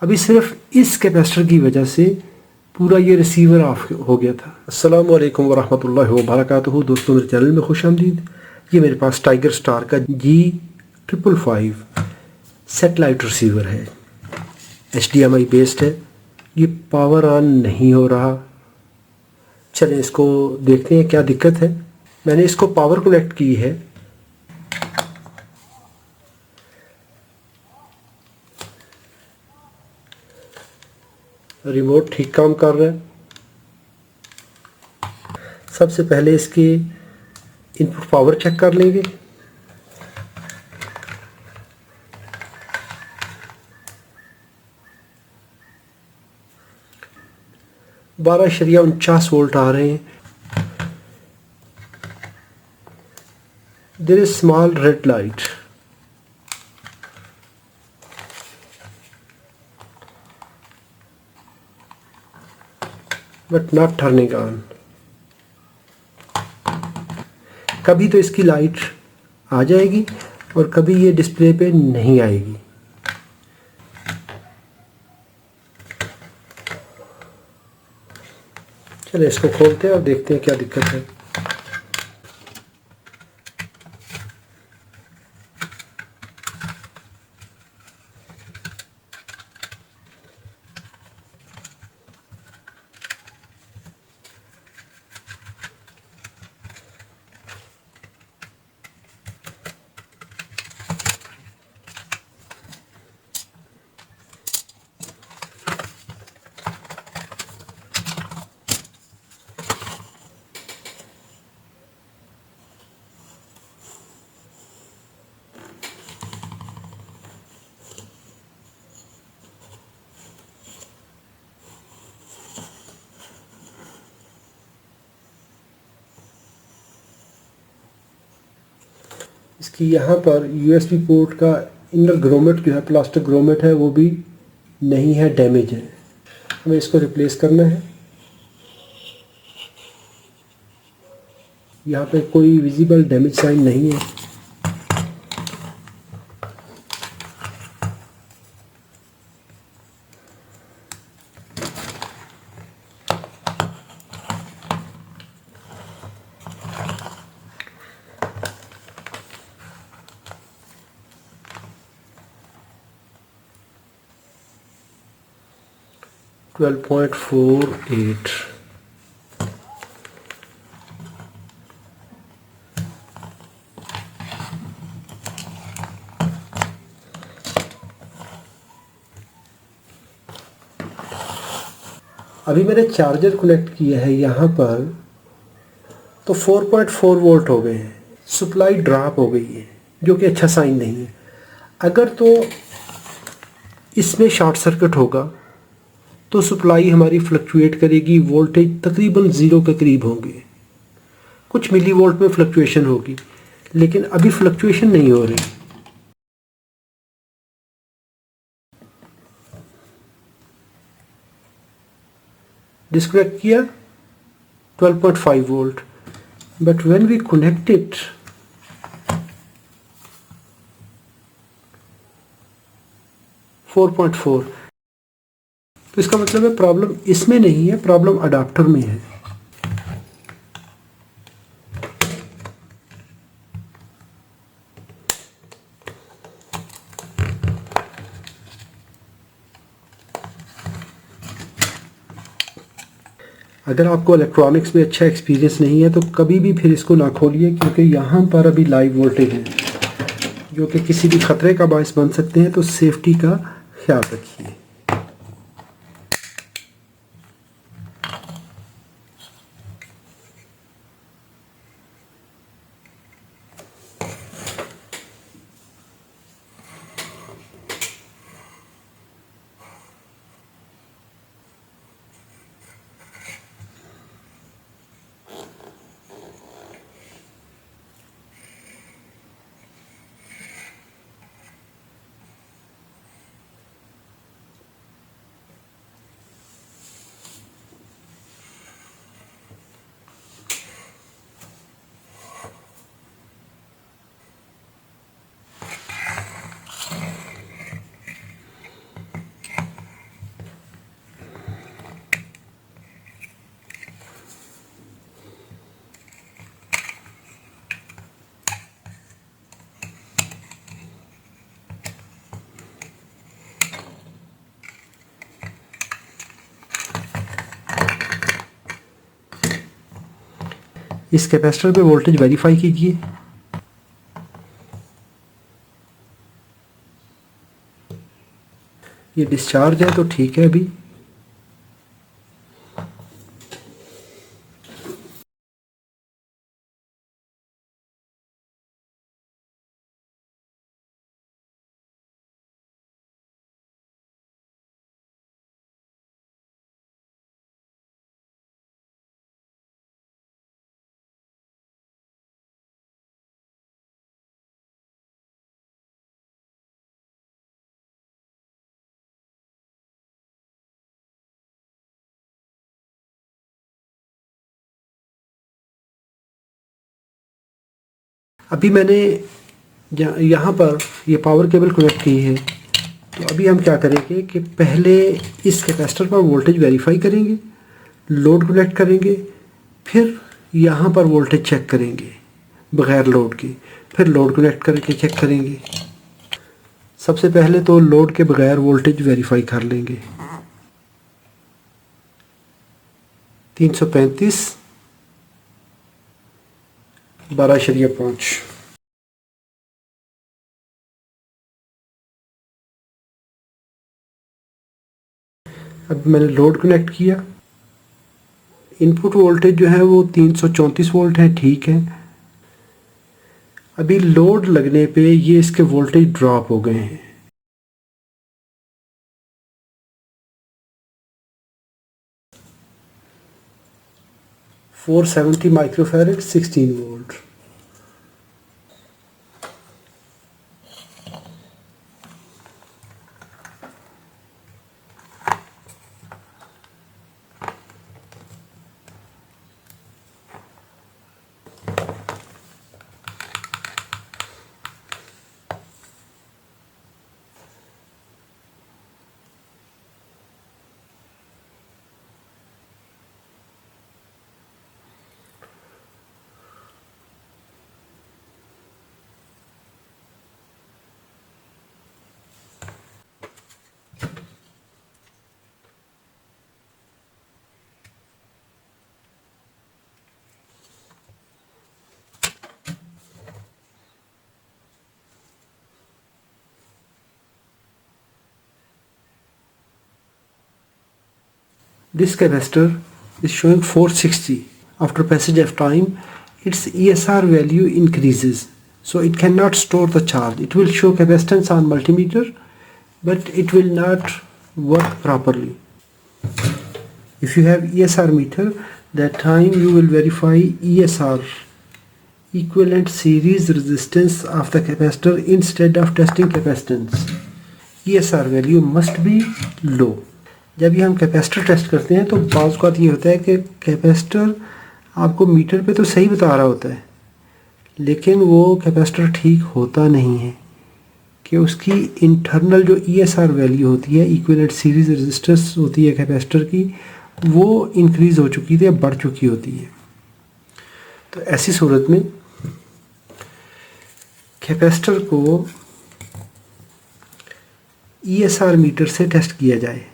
अभी सिर्फ इस कैपेसिटर की वजह से पूरा ये रिसीवर ऑफ हो गया था। अस्सलाम वालेकुम वरहमतुल्लाहि वबरकातुहू। दोस्तों, मेरे चैनल में खुश आमदीद। ये मेरे पास टाइगर स्टार का G555 सेटेलाइट रिसीवर है, HDMI बेस्ड है। ये पावर ऑन नहीं हो रहा। चलें इसको देखते हैं क्या दिक्कत है। मैंने इसको पावर कनेक्ट की है। रिमोट ठीक काम कर रहा है। सबसे पहले इसकी इनपुट पावर चेक कर लेंगे। बारह शरिया 49 वोल्ट आ रहे हैं। There is small red light. But not turning on. कभी तो इसकी लाइट आ जाएगी और कभी ये डिस्प्ले पे नहीं आएगी। चलिए इसको खोलते हैं और देखते हैं क्या दिक्कत है। इसकी यहाँ पर USB पोर्ट का इनर ग्रोमेट जो है, प्लास्टिक ग्रोमेट है, वो भी नहीं है, डैमेज है। हमें इसको रिप्लेस करना है। यहाँ पे कोई विजिबल डैमेज साइन नहीं है। ट्वेल्व 12.48। अभी मैंने चार्जर कनेक्ट किया है यहाँ पर, तो 4.4 वोल्ट हो गए हैं। सप्लाई ड्रॉप हो गई है, जो कि अच्छा साइन नहीं है। अगर तो इसमें शॉर्ट सर्किट होगा तो सप्लाई हमारी फ्लक्चुएट करेगी, वोल्टेज तकरीबन ज़ीरो के करीब होंगे, कुछ मिली वोल्ट में फ्लक्चुएशन होगी, लेकिन अभी फ्लक्चुएशन नहीं हो रही। डिस्कनेक्ट किया 12.5 volt, but when we connect it, four 4.4। तो इसका मतलब है प्रॉब्लम इसमें नहीं है, प्रॉब्लम अडाप्टर में है। अगर आपको इलेक्ट्रॉनिक्स में अच्छा एक्सपीरियंस नहीं है तो कभी भी फिर इसको ना खोलिए, क्योंकि यहाँ पर अभी लाइव वोल्टेज है जो कि किसी भी ख़तरे का बायस बन सकते हैं। तो सेफ्टी का ख्याल रखिए। इस कैपेसिटर पे वोल्टेज वेरीफाई कीजिए। ये डिस्चार्ज है तो ठीक है। अभी मैंने यहाँ पर ये पावर केबल कनेक्ट की है। तो अभी हम क्या करेंगे कि पहले इस कैपेसिटर पर वोल्टेज वेरीफाई करेंगे, लोड कनेक्ट करेंगे, फिर यहाँ पर वोल्टेज चेक करेंगे बग़ैर लोड के, फिर लोड कनेक्ट करके चेक करेंगे। सबसे पहले तो लोड के बग़ैर वोल्टेज वेरीफाई कर लेंगे। 335 12.5। अब मैंने लोड कनेक्ट किया। इनपुट वोल्टेज जो है वो 334 वोल्ट है, ठीक है। अभी लोड लगने पे ये इसके वोल्टेज ड्रॉप हो गए हैं। 470 microfarad 16 volt. This capacitor is showing 460. After passage of time, its ESR value increases. So it cannot store the charge. It will show capacitance on multimeter, but it will not work properly. If you have ESR meter, that time you will verify ESR, equivalent series resistance of the capacitor, instead of testing capacitance. ESR value must be low. जब ये हम capacitor test करते हैं तो बाज़ औक़ात ये होता है कि कैपेसिटर आपको मीटर पे तो सही बता रहा होता है, लेकिन वो कैपेसिटर ठीक होता नहीं है कि उसकी इंटरनल जो ESR वैल्यू होती है, इक्विवेलेंट सीरीज रेजिस्टेंस होती है कैपेसिटर की, वो इंक्रीज़ हो चुकी थी, बढ़ चुकी होती है। तो ऐसी सूरत में कैपेसिटर को ESR मीटर से टेस्ट किया जाए।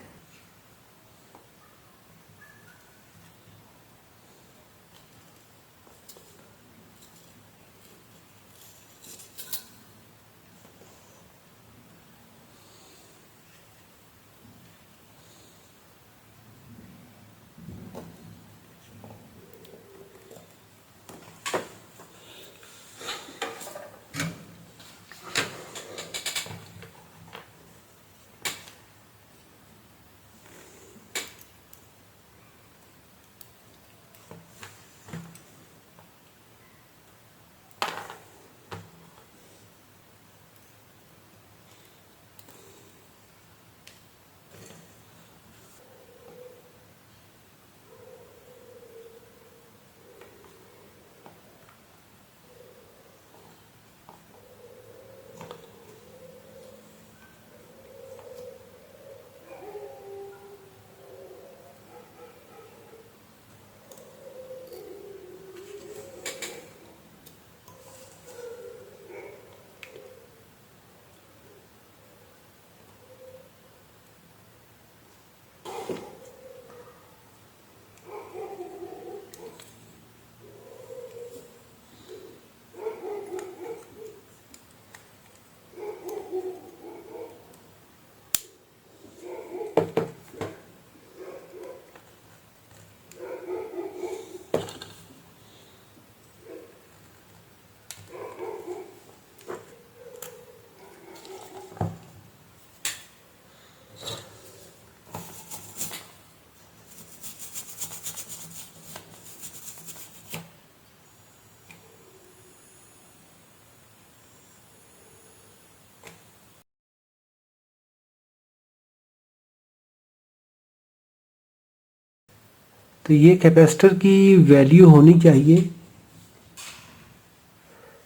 तो ये कैपेसिटर की वैल्यू होनी चाहिए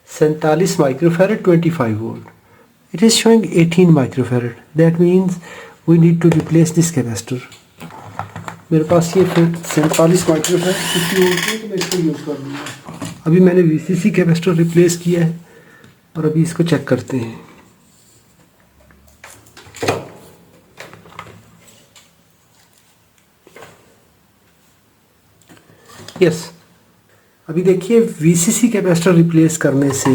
47 microfarad 25 volt. It is showing 18 microfarad. That means we need to replace this capacitor. मेरे पास ये 47 माइक्रोफैरड 50 वोल्ट है, तो मैं इसको यूज़ कर लूँगा. अभी मैंने VCC कैपेसिटर रिप्लेस किया है और अभी इसको चेक करते हैं. यस, अभी देखिए VCC कैपेसिटर रिप्लेस करने से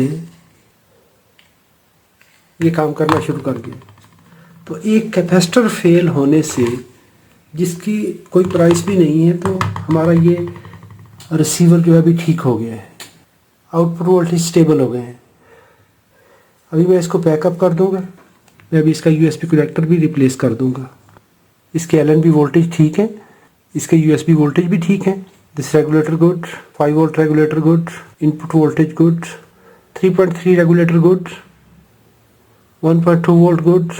ये काम करना शुरू कर दिया. तो एक कैपेसिटर फेल होने से, जिसकी कोई प्राइस भी नहीं है, तो हमारा ये रिसीवर जो है अभी ठीक हो गया है. आउटपुट वोल्टेज स्टेबल हो गए हैं. अभी मैं इसको पैकअप कर दूंगा. मैं अभी इसका USB कनेक्टर भी रिप्लेस कर दूंगा. इसके LNB वोल्टेज ठीक है, इसके USB वोल्टेज भी ठीक है. This regulator good, 5 volt regulator good, input voltage good, 3.3 regulator good, 1.2 volt good.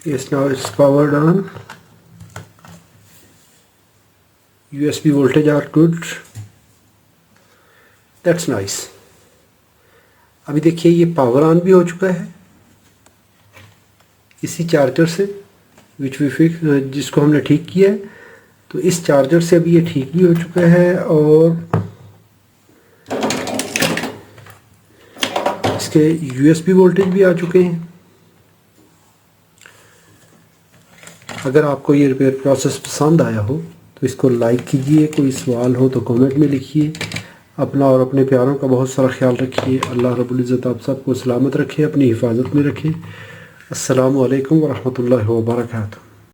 Yes, now it's powered on. USB voltage are good. That's nice. अभी देखिए ये पावर ऑन भी हो चुका है इसी चार्जर से, विच वी फिक्स, जिसको हमने ठीक किया है। तो इस चार्जर से अभी ये ठीक भी हो चुका है और इसके USB वोल्टेज भी आ चुके हैं। अगर आपको ये रिपेयर प्रोसेस पसंद आया हो तो इसको लाइक कीजिए, कोई सवाल हो तो कमेंट में लिखिए। अपना और अपने प्यारों का बहुत सारा ख्याल रखिए। अल्लाह रब्बुल इज़्ज़त आप सबको सलामत रखे, अपनी हिफाजत में रखे। अस्सलामु अलैकुम व रहमतुल्लाहि व बरकातुहू।